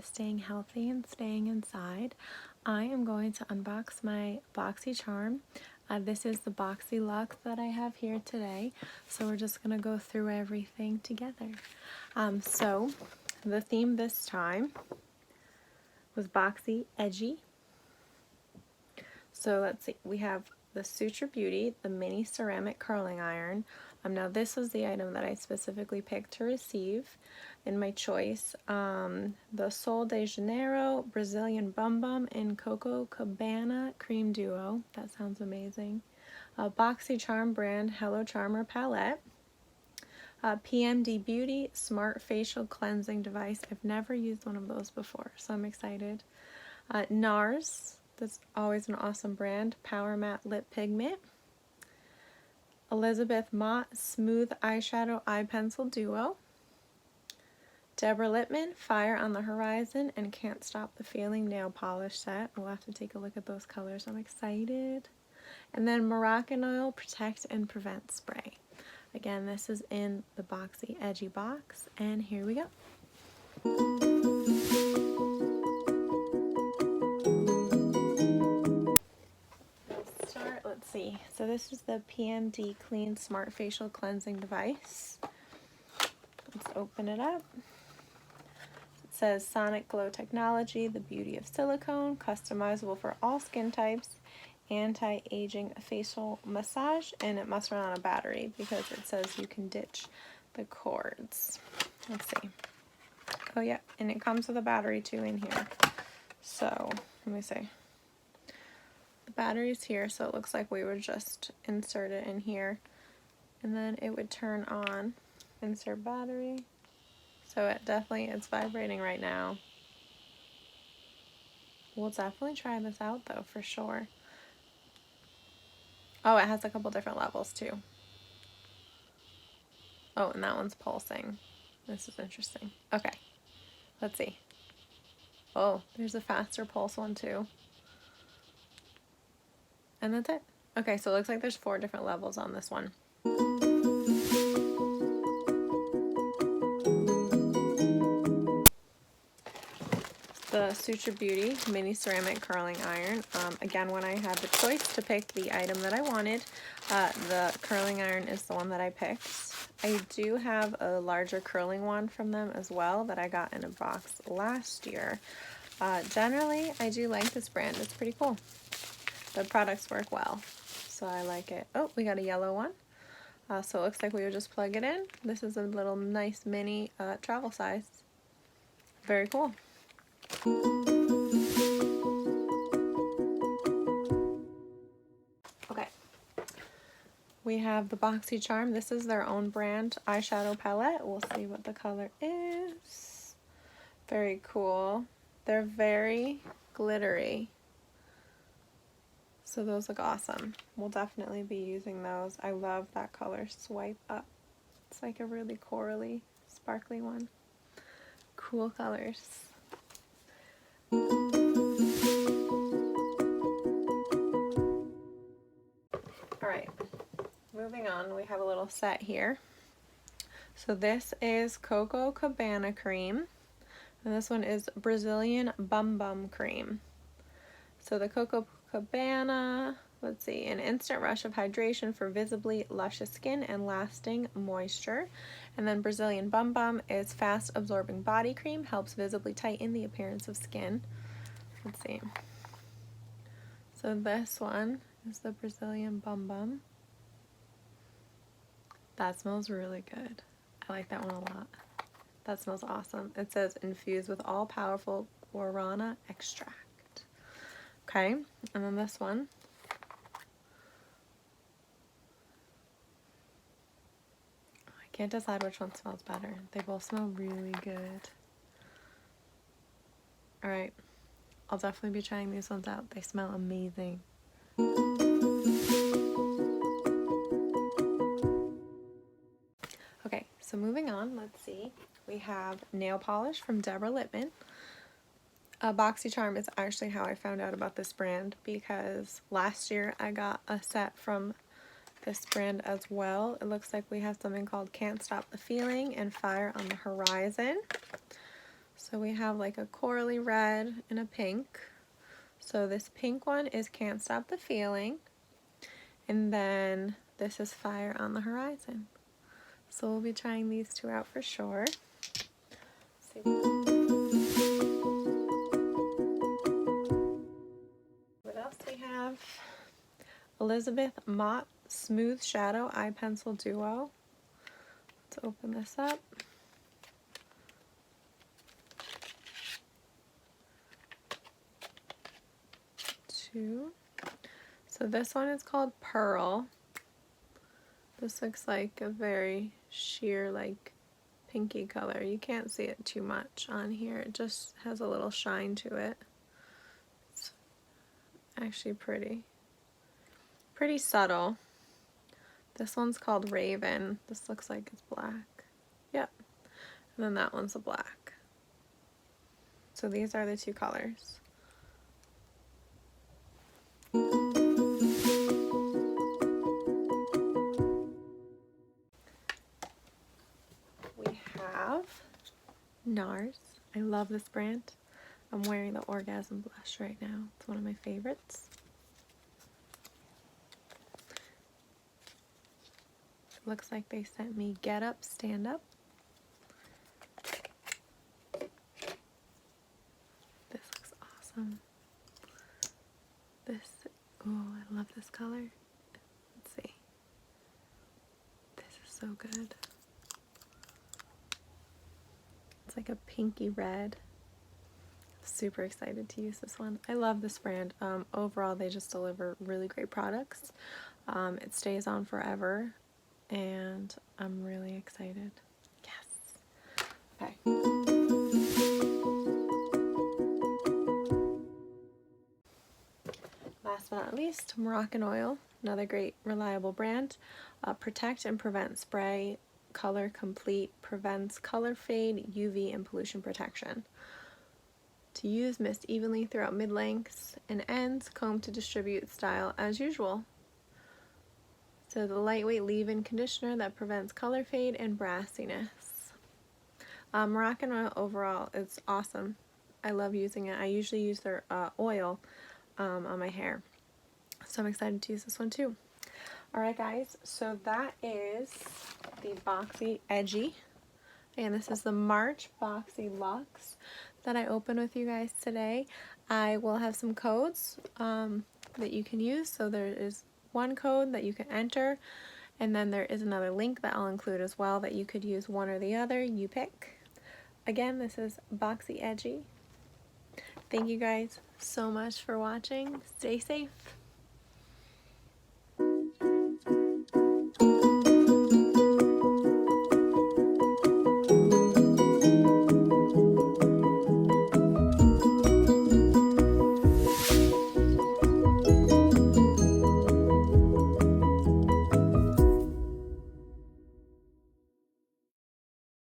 and staying healthy and staying inside, I am going to unbox my Boxycharm. This is the BoxyLuxe that I have here today, so we're just going to go through everything together. So the theme this time was Boxy Edgy. So let's see, we have the Sutra Beauty, the mini ceramic curling iron. Now this was the item that I specifically picked to receive in my choice. The Sol de Janeiro Brazilian Bum Bum and Coco Cabana Cream Duo. That sounds amazing. Boxycharm brand Hello Charmer palette. PMD Beauty Smart Facial Cleansing Device. I've never used one of those before, so I'm excited. NARS. That's always an awesome brand. Powermatte Lip Pigment. Elizabeth Mott Smooth Eyeshadow Eye Pencil Duo. Deborah Lippman Fire on the Horizon and Can't Stop the Feeling Nail Polish Set. We'll have to take a look at those colors. I'm excited. And then Moroccanoil Protect and Prevent Spray. Again, this is in the Boxy Edgy box, and here we go. Let's see. So this is the PMD Clean Smart Facial Cleansing Device. Let's open it up. It says Sonic Glow Technology, the beauty of silicone, customizable for all skin types, anti-aging facial massage, and it must run on a battery because it says you can ditch the cords. Let's see. Oh yeah, and it comes with a battery too in here. So, let me see. The battery's here, so it looks like we would just insert it in here and then it would turn on. Insert battery. So it's vibrating right now. We'll definitely try this out though, for sure. Oh, it has a couple different levels too. Oh, and that one's pulsing. This is interesting. Okay, let's see. Oh, there's a faster pulse one too. And that's it. Okay, so it looks like there's 4 different levels on this one. The Sutra Beauty Mini Ceramic Curling Iron. Again, when I had the choice to pick the item that I wanted, the curling iron is the one that I picked. I do have a larger curling one from them as well that I got in a box last year. Generally, I do like this brand. It's pretty cool. The products work well, so I like it. Oh, we got a yellow one. So it looks like we would just plug it in. This is a little nice mini travel size. Very cool. Okay, we have the Boxycharm. This is their own brand eyeshadow palette. We'll see what the color is. Very cool. They're very glittery, so those look awesome. We'll definitely be using those. I love that color Swipe Up. It's like a really corally, sparkly one. Cool colors. Alright, moving on, we have a little set here. So this is Coco Cabana cream, and this one is Brazilian Bum Bum cream. So the Coco Cabana, let's see, an instant rush of hydration for visibly luscious skin and lasting moisture. And then Brazilian Bum Bum is fast absorbing body cream, helps visibly tighten the appearance of skin. Let's see. So this one is the Brazilian Bum Bum. That smells really good. I like that one a lot. That smells awesome. It says infused with all powerful guarana extract. Okay, and then this one. I can't decide which one smells better. They both smell really good. Alright, I'll definitely be trying these ones out. They smell amazing. Okay, so moving on, let's see. We have nail polish from Deborah Lippman. Boxycharm is actually how I found out about this brand, because last year I got a set from this brand as well. It looks like we have something called Can't Stop the Feeling and Fire on the Horizon. So we have like a corally red and a pink. So this pink one is Can't Stop the Feeling. And then this is Fire on the Horizon. So we'll be trying these two out for sure. What else we have? Elizabeth Mott Smooth Shadow Eye Pencil Duo. Let's open this up. Two. So this one is called Pearl. This looks like a very sheer, like pinky color. You can't see it too much on here. It just has a little shine to it. It's actually pretty subtle. This one's called Raven. This looks like it's black. Yep. And then that one's a black. So these are the two colors. We have NARS. I love this brand. I'm wearing the Orgasm blush right now. It's one of my favorites. It looks like they sent me Get Up, Stand Up. This looks awesome. Oh, I love this color. Let's see. This is so good. It's like a pinky red. Super excited to use this one. I love this brand. Overall, they just deliver really great products. It stays on forever, and I'm really excited. Yes. Okay. Last but not least, Moroccanoil, another great reliable brand. Protect and Prevent Spray, Color Complete, prevents color fade, UV, and pollution protection. To use, mist evenly throughout mid-lengths and ends, comb to distribute style as usual. So the lightweight leave-in conditioner that prevents color fade and brassiness. Moroccanoil overall is awesome. I love using it. I usually use their oil on my hair. So I'm excited to use this one too. Alright guys, so that is the Boxy Edgy. And this is the March BoxyLuxe that I opened with you guys today. I will have some codes that you can use. So there is one code that you can enter, and then there is another link that I'll include as well that you could use one or the other. You pick. Again, this is Boxy Edgy. Thank you guys so much for watching. Stay safe.